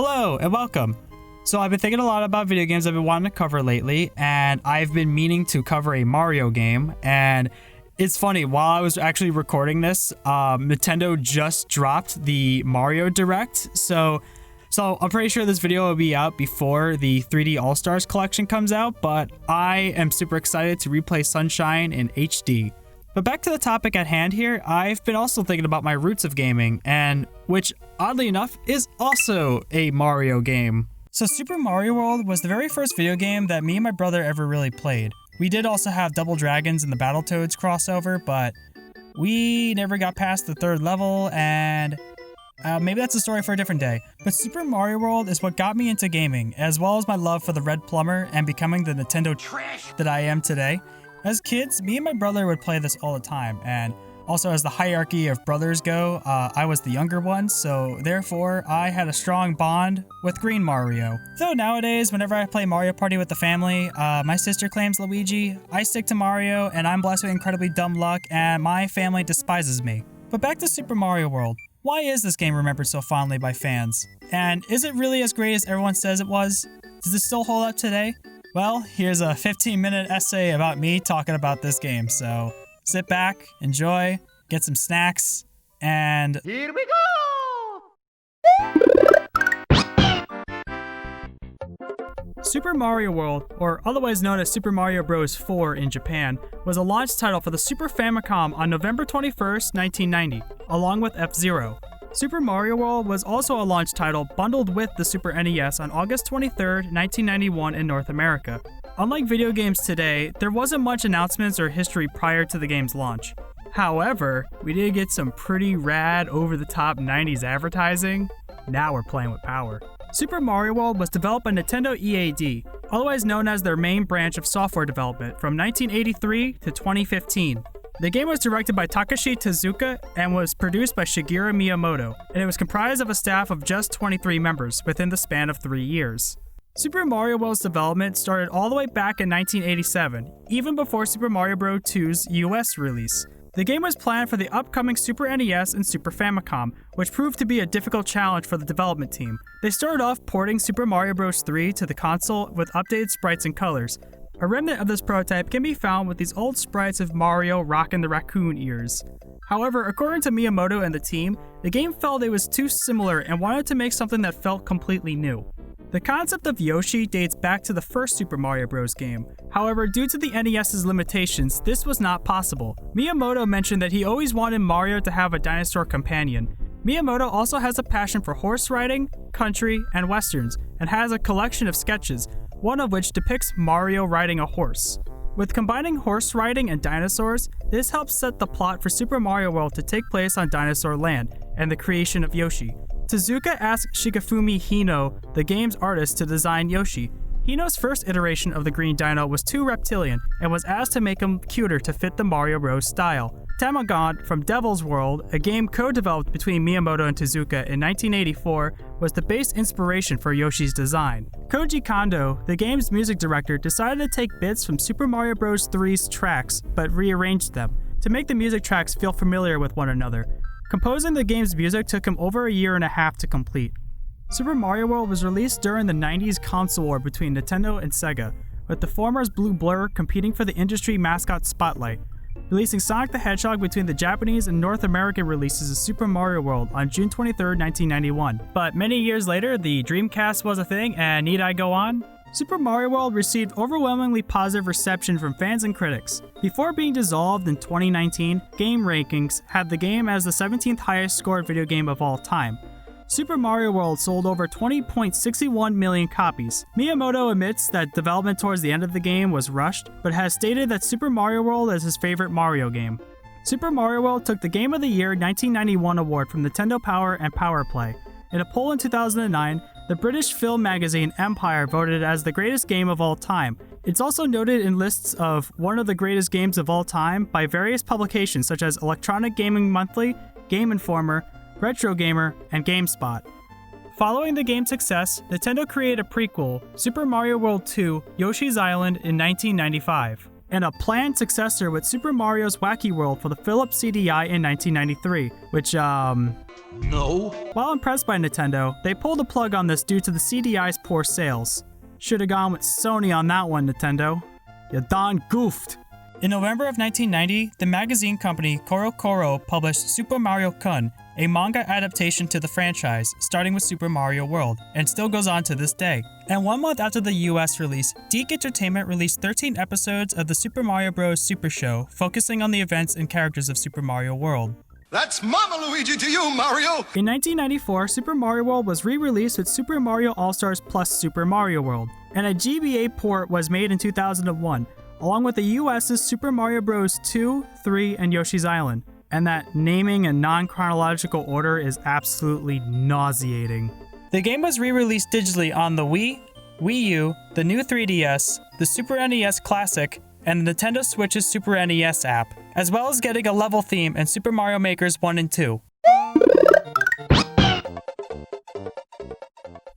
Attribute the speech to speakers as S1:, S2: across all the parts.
S1: Hello and welcome. So I've been thinking a lot about video games I've been wanting to cover lately, and I've been meaning to cover a Mario game. And it's funny, while I was actually recording this, Nintendo just dropped the Mario Direct. So I'm pretty sure this video will be out before the 3D All-Stars collection comes out, but I am super excited to replay Sunshine in HD. But back to the topic at hand here, I've been also thinking about my roots of gaming, and which, oddly enough, is also a Mario game. So Super Mario World was the very first video game that me and my brother ever really played. We did also have Double Dragons and the Battletoads crossover, but we never got past the third level, and maybe that's a story for a different day. But Super Mario World is what got me into gaming, as well as my love for the Red Plumber and becoming the Nintendo trash that I am today. As kids, me and my brother would play this all the time, and also as the hierarchy of brothers go, I was the younger one, so therefore I had a strong bond with Green Mario. Though nowadays, whenever I play Mario Party with the family, my sister claims Luigi, I stick to Mario, and I'm blessed with incredibly dumb luck, and my family despises me. But back to Super Mario World. Why is this game remembered so fondly by fans? And is it really as great as everyone says it was? Does it still hold up today? Well, here's a 15-minute essay about me talking about this game, so sit back, enjoy, get some snacks, and here we go! Super Mario World, or otherwise known as Super Mario Bros. 4 in Japan, was a launch title for the Super Famicom on November 21st, 1990, along with F-Zero. Super Mario World was also a launch title bundled with the Super NES on August 23rd, 1991 in North America. Unlike video games today, there wasn't much announcements or history prior to the game's launch. However, we did get some pretty rad over-the-top 90s advertising. Now we're playing with power. Super Mario World was developed by Nintendo EAD, otherwise known as their main branch of software development, from 1983 to 2015. The game was directed by Takashi Tezuka and was produced by Shigeru Miyamoto, and it was comprised of a staff of just 23 members within the span of 3 years. Super Mario World's development started all the way back in 1987, even before Super Mario Bros. 2's US release. The game was planned for the upcoming Super NES and Super Famicom, which proved to be a difficult challenge for the development team. They started off porting Super Mario Bros. 3 to the console with updated sprites and colors. A remnant of this prototype can be found with these old sprites of Mario rocking the raccoon ears. However, according to Miyamoto and the team, the game felt it was too similar and wanted to make something that felt completely new. The concept of Yoshi dates back to the first Super Mario Bros. Game. However, due to the NES's limitations, this was not possible. Miyamoto mentioned that he always wanted Mario to have a dinosaur companion. Miyamoto also has a passion for horse riding, country, and westerns, and has a collection of sketches, one of which depicts Mario riding a horse. With combining horse riding and dinosaurs, this helps set the plot for Super Mario World to take place on Dinosaur Land, and the creation of Yoshi. Tezuka asked Shigefumi Hino, the game's artist, to design Yoshi. Hino's first iteration of the green dino was too reptilian, and was asked to make him cuter to fit the Mario Bros. Style. Tamagant from Devil's World, a game co-developed between Miyamoto and Tezuka in 1984, was the base inspiration for Yoshi's design. Koji Kondo, the game's music director, decided to take bits from Super Mario Bros. 3's tracks, but rearranged them, to make the music tracks feel familiar with one another. Composing the game's music took him over a year and a half to complete. Super Mario World was released during the 90s console war between Nintendo and Sega, with the former's Blue Blur competing for the industry mascot spotlight, releasing Sonic the Hedgehog between the Japanese and North American releases of Super Mario World on June 23, 1991. But many years later, the Dreamcast was a thing, and need I go on? Super Mario World received overwhelmingly positive reception from fans and critics. Before being dissolved in 2019, Game Rankings had the game as the 17th highest scored video game of all time. Super Mario World sold over 20.61 million copies. Miyamoto admits that development towards the end of the game was rushed, but has stated that Super Mario World is his favorite Mario game. Super Mario World took the Game of the Year 1991 award from Nintendo Power and Power Play. In a poll in 2009, the British film magazine Empire voted it as the greatest game of all time. It's also noted in lists of one of the greatest games of all time by various publications such as Electronic Gaming Monthly, Game Informer, Retro Gamer, and GameSpot. Following the game's success, Nintendo created a prequel, Super Mario World 2: Yoshi's Island, in 1995. and a planned successor with Super Mario's Wacky World for the Philips CDI in 1993, which,
S2: No.
S1: While impressed by Nintendo, they pulled the plug on this due to the CDI's poor sales. Should've gone with Sony on that one, Nintendo. You darn goofed. In November of 1990, the magazine company CoroCoro published Super Mario Kun, a manga adaptation to the franchise, starting with Super Mario World, and still goes on to this day. And 1 month after the US release, DiC Entertainment released 13 episodes of the Super Mario Bros. Super Show, focusing on the events and characters of Super Mario World.
S2: That's Mama Luigi to you, Mario!
S1: In 1994, Super Mario World was re-released with Super Mario All-Stars plus Super Mario World, and a GBA port was made in 2001, along with the US's Super Mario Bros. 2, 3, and Yoshi's Island. And that naming in non-chronological order is absolutely nauseating. The game was re-released digitally on the Wii, Wii U, the new 3DS, the Super NES Classic, and the Nintendo Switch's Super NES app, as well as getting a level theme in Super Mario Makers 1 and 2.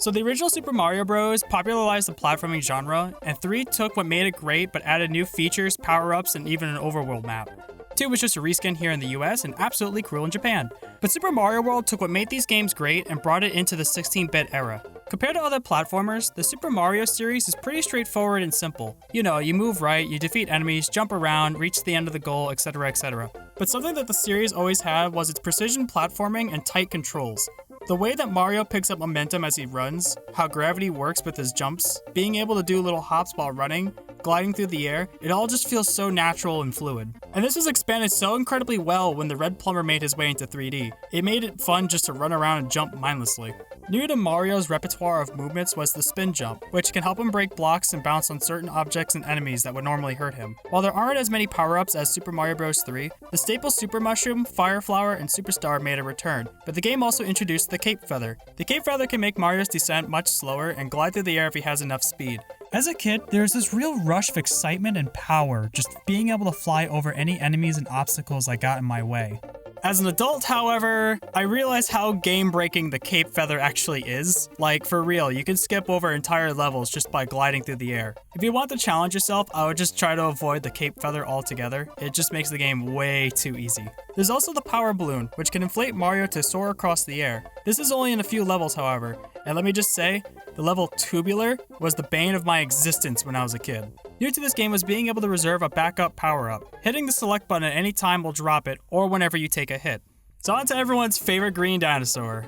S1: So the original Super Mario Bros. Popularized the platforming genre, and 3 took what made it great but added new features, power-ups, and even an overworld map. 2 was just a reskin here in the US and absolutely cruel in Japan. But Super Mario World took what made these games great and brought it into the 16-bit era. Compared to other platformers, the Super Mario series is pretty straightforward and simple. You know, you move right, you defeat enemies, jump around, reach the end of the goal, etc, etc. But something that the series always had was its precision platforming and tight controls. The way that Mario picks up momentum as he runs, how gravity works with his jumps, being able to do little hops while running, gliding through the air, it all just feels so natural and fluid. And this was expanded so incredibly well when the Red Plumber made his way into 3D. It made it fun just to run around and jump mindlessly. New to Mario's repertoire of movements was the spin jump, which can help him break blocks and bounce on certain objects and enemies that would normally hurt him. While there aren't as many power-ups as Super Mario Bros. 3, the staple Super Mushroom, Fire Flower, and Superstar made a return, but the game also introduced the Cape Feather. The Cape Feather can make Mario's descent much slower and glide through the air if he has enough speed. As a kid, there was this real rush of excitement and power, just being able to fly over any enemies and obstacles that got in my way. As an adult, however, I realized how game-breaking the Cape Feather actually is. Like, for real, you can skip over entire levels just by gliding through the air. If you want to challenge yourself, I would just try to avoid the Cape Feather altogether. It just makes the game way too easy. There's also the Power Balloon, which can inflate Mario to soar across the air. This is only in a few levels, however, and let me just say, the level Tubular was the bane of my existence when I was a kid. New to this game was being able to reserve a backup power-up. Hitting the select button at any time will drop it, or whenever you take a hit. So on to everyone's favorite green dinosaur.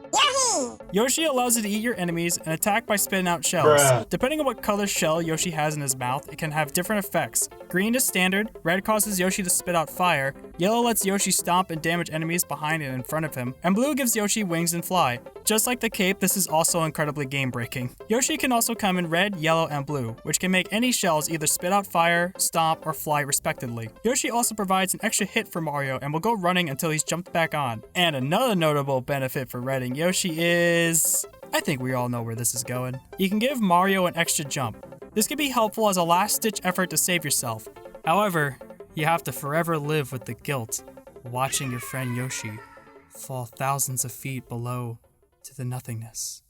S1: Yoshi allows you to eat your enemies and attack by spitting out shells. Depending on what color shell Yoshi has in his mouth, it can have different effects. Green is standard, red causes Yoshi to spit out fire, yellow lets Yoshi stomp and damage enemies behind and in front of him, and blue gives Yoshi wings and fly. Just like the cape, this is also incredibly game-breaking. Yoshi can also come in red, yellow, and blue, which can make any shells either spit out fire, stomp, or fly respectively. Yoshi also provides an extra hit for Mario and will go running until he's jumped back on. And another notable benefit for redding Yoshi is... I think we all know where this is going. You can give Mario an extra jump. This can be helpful as a last-ditch effort to save yourself. However, you have to forever live with the guilt of watching your friend Yoshi fall thousands of feet below to the nothingness.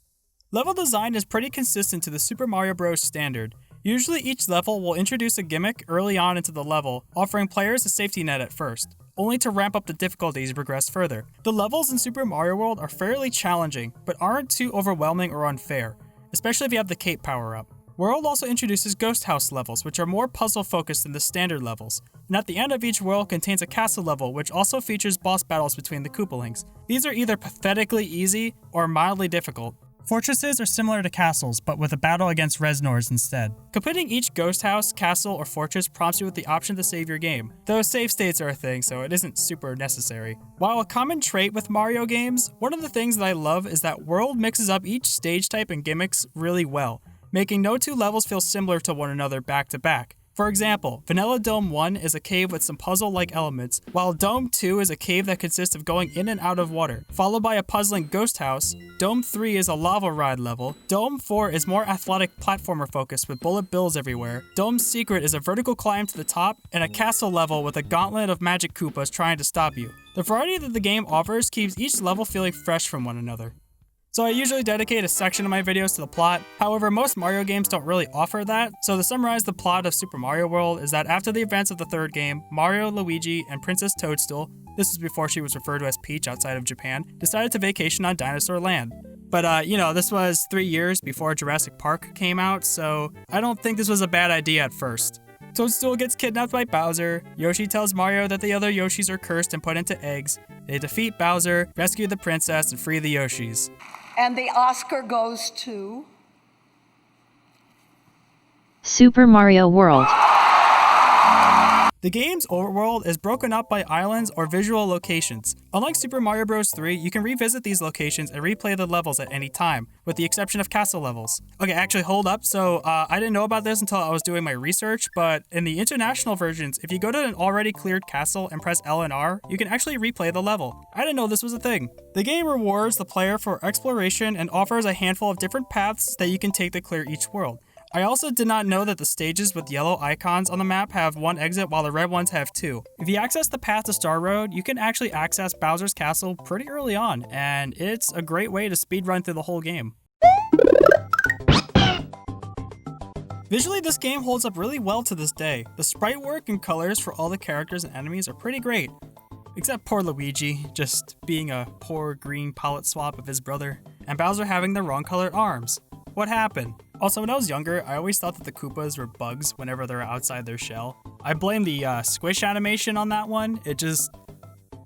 S1: Level design is pretty consistent to the Super Mario Bros. Standard. Usually each level will introduce a gimmick early on into the level, offering players a safety net at first, only to ramp up the difficulty as you progress further. The levels in Super Mario World are fairly challenging, but aren't too overwhelming or unfair, especially if you have the cape power-up. World also introduces ghost house levels, which are more puzzle-focused than the standard levels, and at the end of each world contains a castle level, which also features boss battles between the Koopalings. These are either pathetically easy or mildly difficult. Fortresses are similar to castles, but with a battle against Reznors instead. Completing each ghost house, castle, or fortress prompts you with the option to save your game, though save states are a thing, so it isn't super necessary. While a common trait with Mario games, one of the things that I love is that World mixes up each stage type and gimmicks really well, making no two levels feel similar to one another back to back. For example, Vanilla Dome 1 is a cave with some puzzle-like elements, while Dome 2 is a cave that consists of going in and out of water, followed by a puzzling ghost house. Dome 3 is a lava ride level. Dome 4 is more athletic platformer focused with bullet bills everywhere. Dome's secret is a vertical climb to the top, and a castle level with a gauntlet of magic Koopas trying to stop you. The variety that the game offers keeps each level feeling fresh from one another. So I usually dedicate a section of my videos to the plot. However, most Mario games don't really offer that. So to summarize the plot of Super Mario World is that after the events of the third game, Mario, Luigi, and Princess Toadstool, this was before she was referred to as Peach outside of Japan, decided to vacation on Dinosaur Land. But, this was 3 years before Jurassic Park came out, so I don't think this was a bad idea at first. Toadstool gets kidnapped by Bowser, Yoshi tells Mario that the other Yoshis are cursed and put into eggs, they defeat Bowser, rescue the princess, and free the Yoshis.
S3: And the Oscar goes to
S4: Super Mario World.
S1: The game's overworld is broken up by islands or visual locations. Unlike Super Mario Bros. 3, you can revisit these locations and replay the levels at any time, with the exception of castle levels. Okay, actually hold up, so I didn't know about this until I was doing my research, but in the international versions, if you go to an already cleared castle and press L and R, you can actually replay the level. I didn't know this was a thing. The game rewards the player for exploration and offers a handful of different paths that you can take to clear each world. I also did not know that the stages with yellow icons on the map have one exit while the red ones have two. If you access the path to Star Road, you can actually access Bowser's Castle pretty early on, and it's a great way to speedrun through the whole game. Visually, this game holds up really well to this day. The sprite work and colors for all the characters and enemies are pretty great. Except poor Luigi, just being a poor green palette swap of his brother, and Bowser having the wrong colored arms. What happened? Also, when I was younger, I always thought that the Koopas were bugs whenever they're outside their shell. I blame the squish animation on that one.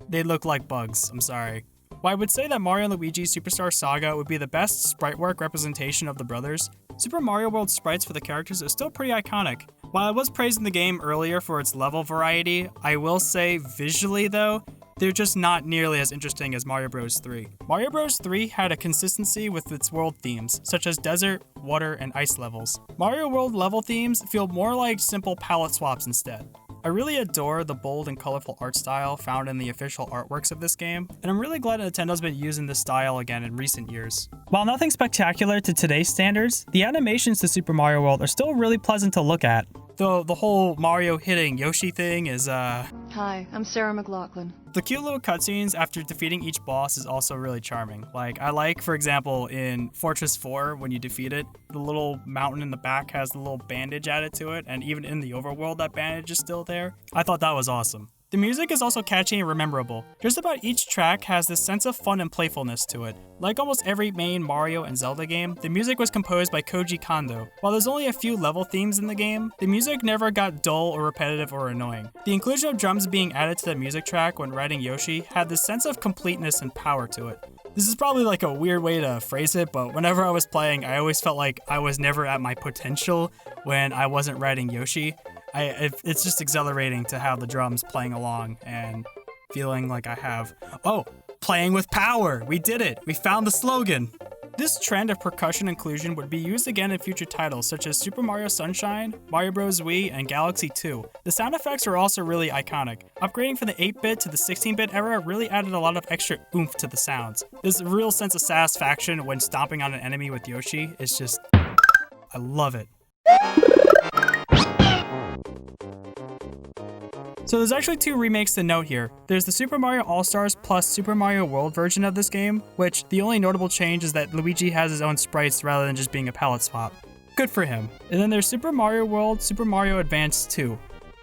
S1: They look like bugs, I'm sorry. While I would say that Mario & Luigi Superstar Saga would be the best sprite work representation of the brothers, Super Mario World sprites for the characters are still pretty iconic. While I was praising the game earlier for its level variety, I will say visually though, they're just not nearly as interesting as Mario Bros. 3. Mario Bros. 3 had a consistency with its world themes, such as desert, water, and ice levels. Mario World level themes feel more like simple palette swaps instead. I really adore the bold and colorful art style found in the official artworks of this game, and I'm really glad Nintendo's been using this style again in recent years. While nothing spectacular to today's standards, the animations to Super Mario World are still really pleasant to look at. Though the whole Mario hitting Yoshi thing is
S5: Hi, I'm Sarah McLachlan.
S1: The cute little cutscenes after defeating each boss is also really charming. Like, I like, for example, in Fortress 4, when you defeat it, the little mountain in the back has the little bandage added to it, and even in the overworld, that bandage is still there. I thought that was awesome. The music is also catchy and memorable. Just about each track has this sense of fun and playfulness to it. Like almost every main Mario and Zelda game, the music was composed by Koji Kondo. While there's only a few level themes in the game, the music never got dull or repetitive or annoying. The inclusion of drums being added to the music track when riding Yoshi had this sense of completeness and power to it. This is probably like a weird way to phrase it, but whenever I was playing, I always felt like I was never at my potential when I wasn't riding Yoshi. It's just exhilarating to have the drums playing along and feeling like I have, playing with power! We did it! We found the slogan! This trend of percussion inclusion would be used again in future titles such as Super Mario Sunshine, Mario Bros. Wii, and Galaxy 2. The sound effects are also really iconic. Upgrading from the 8-bit to the 16-bit era really added a lot of extra oomph to the sounds. There's a real sense of satisfaction when stomping on an enemy with Yoshi. It's just, I love it. So there's actually two remakes to note here. There's the Super Mario All-Stars plus Super Mario World version of this game, which the only notable change is that Luigi has his own sprites rather than just being a palette swap. Good for him. And then there's Super Mario World, Super Mario Advance 2.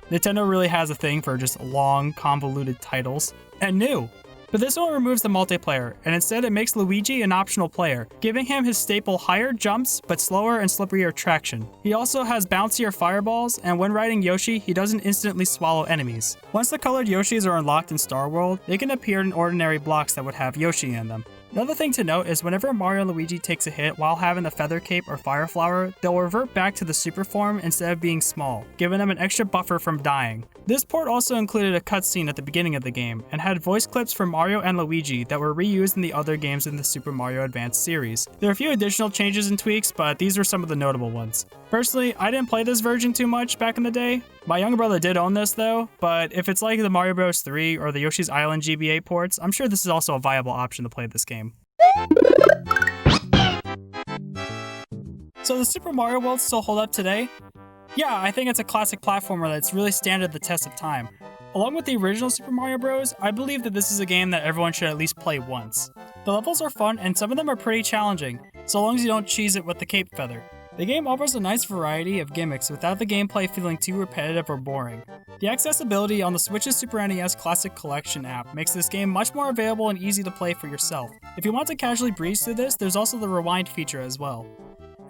S1: Nintendo really has a thing for just long, convoluted titles. And new! But this one removes the multiplayer, and instead it makes Luigi an optional player, giving him his staple higher jumps, but slower and slipperier traction. He also has bouncier fireballs, and when riding Yoshi, he doesn't instantly swallow enemies. Once the colored Yoshis are unlocked in Star World, they can appear in ordinary blocks that would have Yoshi in them. Another thing to note is whenever Mario and Luigi takes a hit while having the Feather Cape or Fire Flower, they'll revert back to the super form instead of being small, giving them an extra buffer from dying. This port also included a cutscene at the beginning of the game, and had voice clips for Mario and Luigi that were reused in the other games in the Super Mario Advance series. There are a few additional changes and tweaks, but these were some of the notable ones. Personally, I didn't play this version too much back in the day. My younger brother did own this though, but if it's like the Mario Bros. 3 or the Yoshi's Island GBA ports, I'm sure this is also a viable option to play this game. So does Super Mario World still hold up today? Yeah, I think it's a classic platformer that's really standed the test of time. Along with the original Super Mario Bros., I believe that this is a game that everyone should at least play once. The levels are fun and some of them are pretty challenging, so long as you don't cheese it with the cape feather. The game offers a nice variety of gimmicks without the gameplay feeling too repetitive or boring. The accessibility on the Switch's Super NES Classic Collection app makes this game much more available and easy to play for yourself. If you want to casually breeze through this, there's also the rewind feature as well.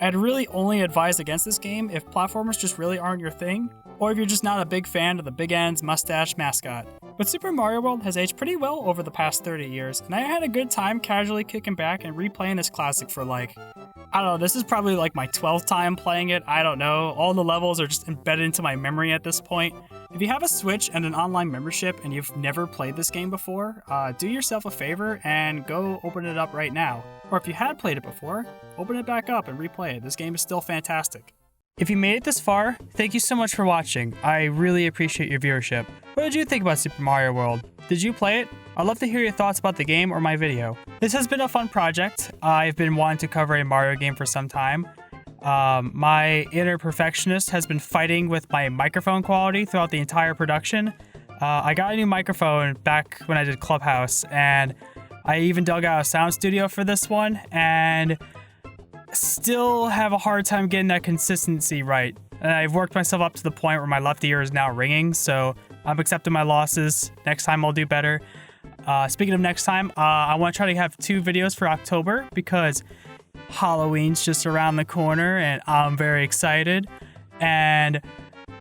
S1: I'd really only advise against this game if platformers just really aren't your thing, or if you're just not a big fan of the Big N's mustache mascot. But Super Mario World has aged pretty well over the past 30 years, and I had a good time casually kicking back and replaying this classic for I don't know, this is probably like my 12th time playing it, I don't know, all the levels are just embedded into my memory at this point. If you have a Switch and an online membership and you've never played this game before, do yourself a favor and go open it up right now. Or if you had played it before, open it back up and replay it, this game is still fantastic. If you made it this far, thank you so much for watching, I really appreciate your viewership. What did you think about Super Mario World? Did you play it? I'd love to hear your thoughts about the game or my video. This has been a fun project. I've been wanting to cover a Mario game for some time. My inner perfectionist has been fighting with my microphone quality throughout the entire production. I got a new microphone back when I did Clubhouse, and I even dug out a sound studio for this one, and still have a hard time getting that consistency right. And I've worked myself up to the point where my left ear is now ringing, so I'm accepting my losses. Next time I'll do better. Speaking of next time, I want to try to have 2 videos for October because Halloween's just around the corner and I'm very excited and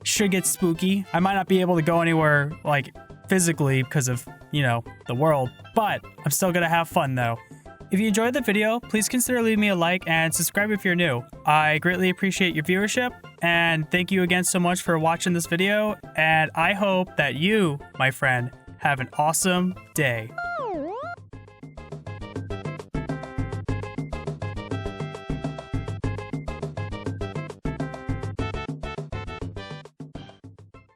S1: should get spooky. I might not be able to go anywhere physically because of, the world, but I'm still gonna have fun though. If you enjoyed the video, please consider leaving me a like and subscribe if you're new. I greatly appreciate your viewership and thank you again so much for watching this video, and I hope that you, my friend, have an awesome day.